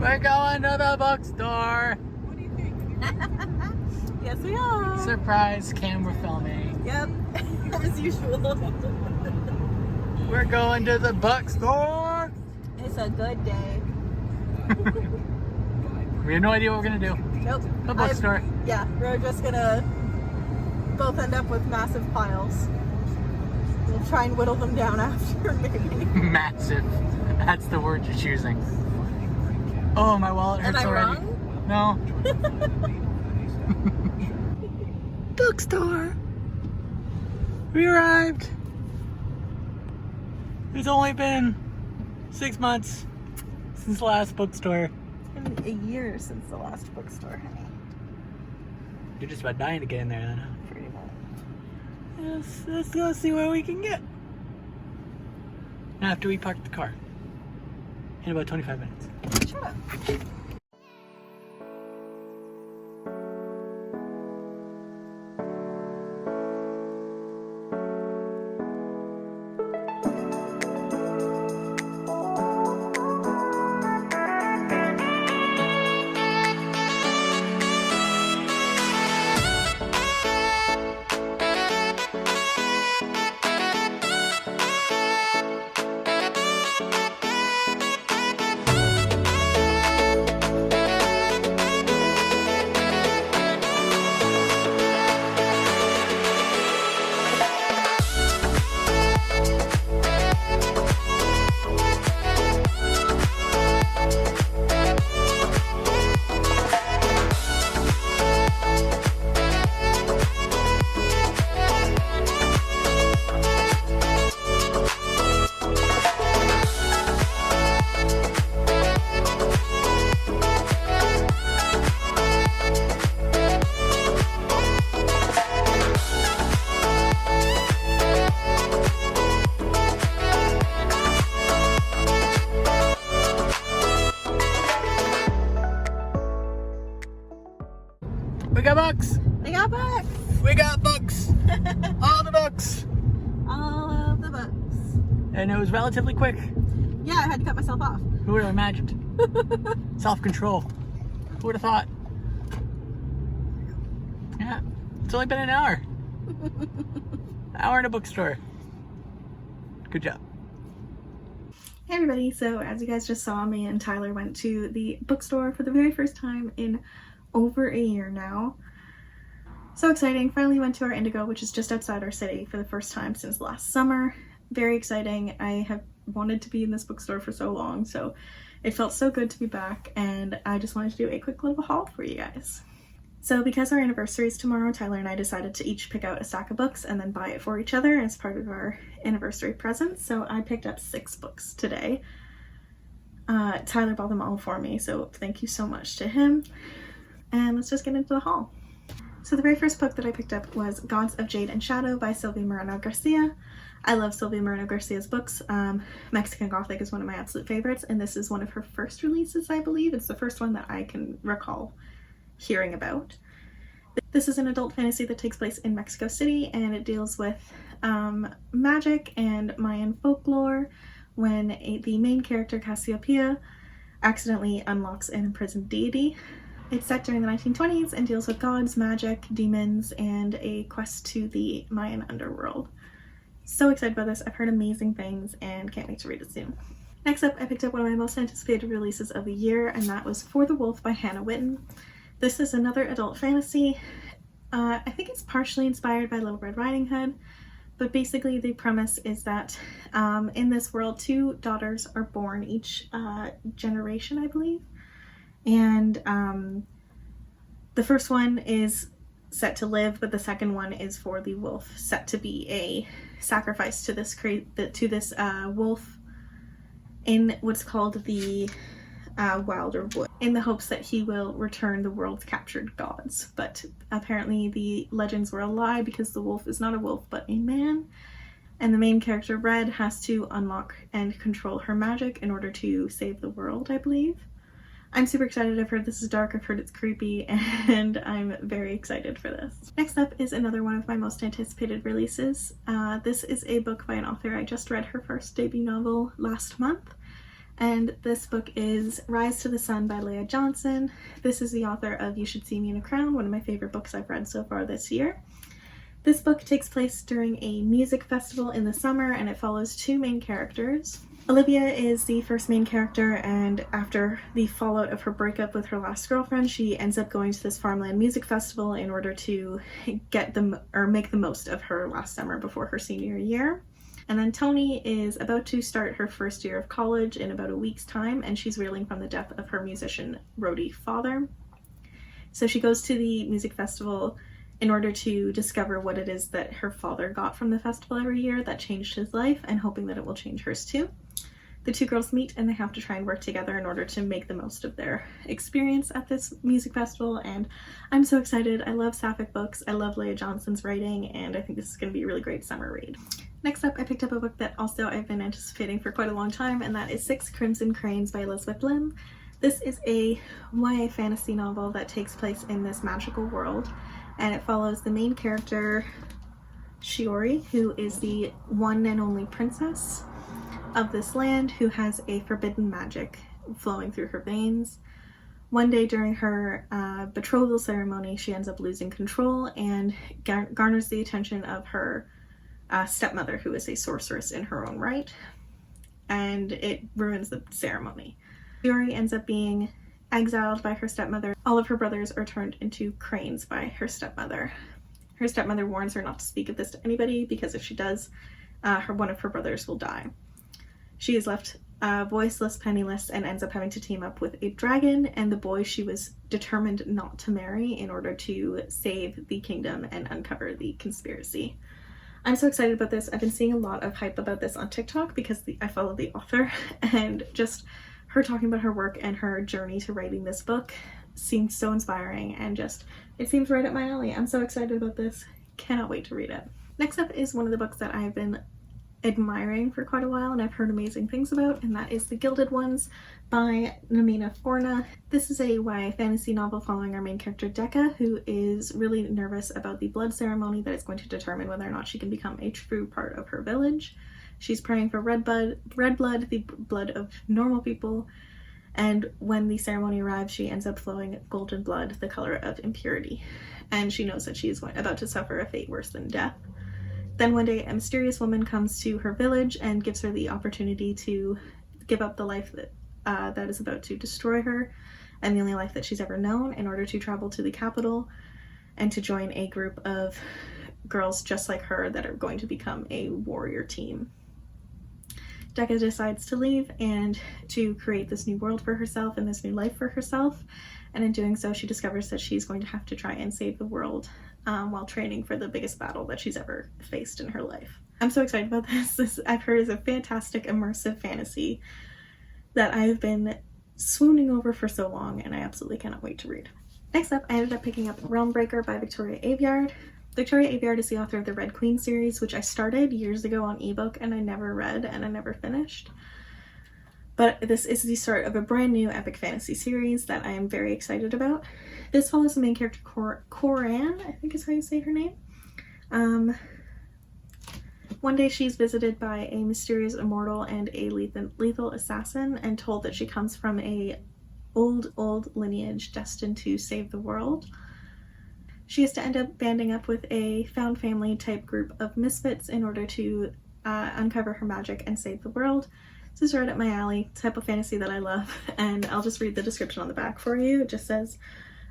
We're going to the bookstore. What do you think? Yes, we are. Surprise camera filming. Yep, as usual. We're going to the bookstore. It's a good day. We have no idea what we're gonna do. Nope. The bookstore. Yeah, we're just gonna both end up with massive piles. We'll try and whittle them down after, maybe. Massive. That's the word you're choosing. Oh, my wallet hurts already. Am I wrong? No. Bookstore. We arrived. It's only been 6 months since the last bookstore. It's been a year since the last bookstore, honey. You're just about dying to get in there then, huh? Pretty much. Let's go see what we can get. After we park the car. In about 25 minutes. Shut up. We got books! I got books! We got books! All the books! All of the books. And it was relatively quick. Yeah, I had to cut myself off. Who would have imagined? Self-control. Who would have thought? Yeah, it's only been an hour. An hour in a bookstore. Good job. Hey everybody, so as you guys just saw, me and Tyler went to the bookstore for the very first time in over a year now. So exciting. Finally went to our Indigo, which is just outside our city, for the first time since last summer. Very exciting. I have wanted to be in this bookstore for so long, so it felt so good to be back, and I just wanted to do a quick little haul for you guys. So because our anniversary is tomorrow, Tyler and I decided to each pick out a stack of books and then buy it for each other as part of our anniversary present. So I picked up 6 books today. Tyler bought them all for me, so thank you so much to him. And let's just get into the haul. So the very first book that I picked up was Gods of Jade and Shadow by Silvia Moreno Garcia. I love Silvia Moreno Garcia's books. Mexican Gothic is one of my absolute favorites, and this is one of her first releases, I believe. It's the first one that I can recall hearing about. This is an adult fantasy that takes place in Mexico City, and it deals with magic and Mayan folklore when the main character, Cassiopeia, accidentally unlocks an imprisoned deity. It's set during the 1920s and deals with gods, magic, demons, and a quest to the Mayan underworld. So excited about this. I've heard amazing things and can't wait to read it soon. Next up, I picked up one of my most anticipated releases of the year, and that was For the Wolf by Hannah Witton. This is another adult fantasy. I think it's partially inspired by Little Red Riding Hood, but basically the premise is that in this world, 2 daughters are born each generation, I believe. And the first one is set to live, but the second one is for the wolf, set to be a sacrifice to this wolf in what's called the Wilder Wood, in the hopes that he will return the world's captured gods. But apparently the legends were a lie, because the wolf is not a wolf but a man, and the main character, Red, has to unlock and control her magic in order to save the world, I believe. I'm super excited. I've heard this is dark, I've heard it's creepy, and I'm very excited for this. Next up is another one of my most anticipated releases. This is a book by an author. I just read her first debut novel last month, And this book is Rise to the Sun by Leia Johnson. This is the author of You Should See Me in a Crown, one of my favorite books I've read so far this year. This book takes place during a music festival in the summer, and it follows two main characters. Olivia is the first main character, and after the fallout of her breakup with her last girlfriend, she ends up going to this farmland music festival in order to make the most of her last summer before her senior year. And then Tony is about to start her first year of college in about a week's time, and she's reeling from the death of her musician roadie father. So she goes to the music festival in order to discover what it is that her father got from the festival every year that changed his life, and hoping that it will change hers too. The two girls meet and they have to try and work together in order to make the most of their experience at this music festival, and I'm so excited. I love sapphic books, I love Leia Johnson's writing, and I think this is going to be a really great summer read. Next up, I picked up a book that also I've been anticipating for quite a long time, and that is 6 Crimson Cranes by Whipland. This is a YA fantasy novel that takes place in this magical world, and it follows the main character, Shiori, who is the one and only princess of this land who has a forbidden magic flowing through her veins. One day during her betrothal ceremony, she ends up losing control and garners the attention of her stepmother, who is a sorceress in her own right, and it ruins the ceremony. Shiori ends up being exiled by her stepmother. All of her brothers are turned into cranes by her stepmother. Her stepmother warns her not to speak of this to anybody because if she does, one of her brothers will die. She is left voiceless, penniless, and ends up having to team up with a dragon and the boy she was determined not to marry in order to save the kingdom and uncover the conspiracy. I'm so excited about this. I've been seeing a lot of hype about this on TikTok because I follow the author, and just her talking about her work and her journey to writing this book seems so inspiring, and just it seems right up my alley. I'm so excited about this. Cannot wait to read it. Next up is one of the books that I've been admiring for quite a while and I've heard amazing things about, and that is The Gilded Ones by Namina Forna. This is a YA fantasy novel following our main character Decca, who is really nervous about the blood ceremony that is going to determine whether or not she can become a true part of her village. She's praying for red blood, the blood of normal people, and when the ceremony arrives, she ends up flowing golden blood, the color of impurity, and she knows that she is about to suffer a fate worse than death. Then one day, a mysterious woman comes to her village and gives her the opportunity to give up the life that is about to destroy her, and the only life that she's ever known, in order to travel to the capital and to join a group of girls just like her that are going to become a warrior team. Decca decides to leave and to create this new world for herself and this new life for herself, and in doing so, she discovers that she's going to have to try and save the world while training for the biggest battle that she's ever faced in her life. I'm so excited about this. This I've heard is a fantastic immersive fantasy that I've been swooning over for so long, and I absolutely cannot wait to read. Next up, I ended up picking up Realmbreaker by Victoria Aveyard. Victoria Aveyard is the author of the Red Queen series, which I started years ago on ebook and I never read and I never finished. But this is the start of a brand new epic fantasy series that I am very excited about. This follows the main character Coran, I think is how you say her name. One day she's visited by a mysterious immortal and a lethal assassin, and told that she comes from a old lineage destined to save the world. She has to end up banding up with a found family type group of misfits in order to uncover her magic and save the world. This is right up my alley, type of fantasy that I love, and I'll just read the description on the back for you. It just says,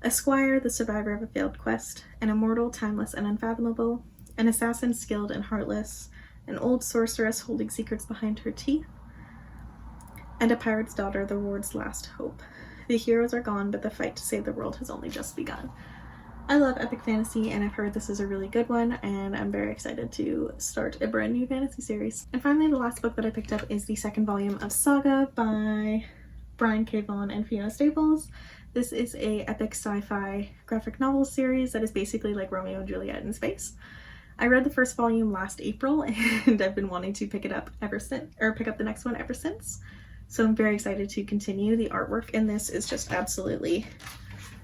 a squire, the survivor of a failed quest, an immortal, timeless, and unfathomable, an assassin skilled and heartless, an old sorceress holding secrets behind her teeth, and a pirate's daughter, the world's last hope. The heroes are gone, but the fight to save the world has only just begun. I love epic fantasy, and I've heard this is a really good one, and I'm very excited to start a brand new fantasy series. And finally, the last book that I picked up is the second volume of Saga by Brian K. Vaughan and Fiona Staples. This is a epic sci-fi graphic novel series that is basically like Romeo and Juliet in space. I read the first volume last April, and I've been wanting to pick it up ever since, or pick up the next one ever since. So I'm very excited to continue. The artwork in this is just absolutely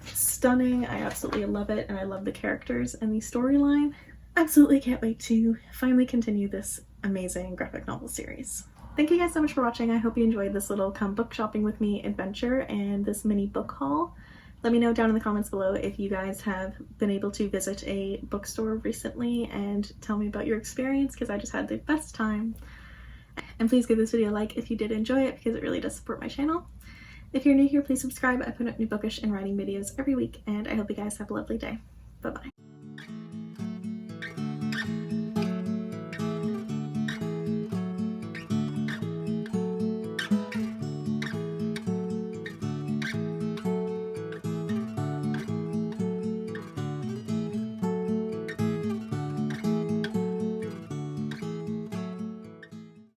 stunning. I absolutely love it, and I love the characters and the storyline. Absolutely can't wait to finally continue this amazing graphic novel series. Thank you guys so much for watching. I hope you enjoyed this little come book shopping with me adventure and this mini book haul. Let me know down in the comments below if you guys have been able to visit a bookstore recently and tell me about your experience, because I just had the best time. And please give this video a like if you did enjoy it, because it really does support my channel. If you're new here, please subscribe. I put up new bookish and writing videos every week, and I hope you guys have a lovely day. Bye-bye.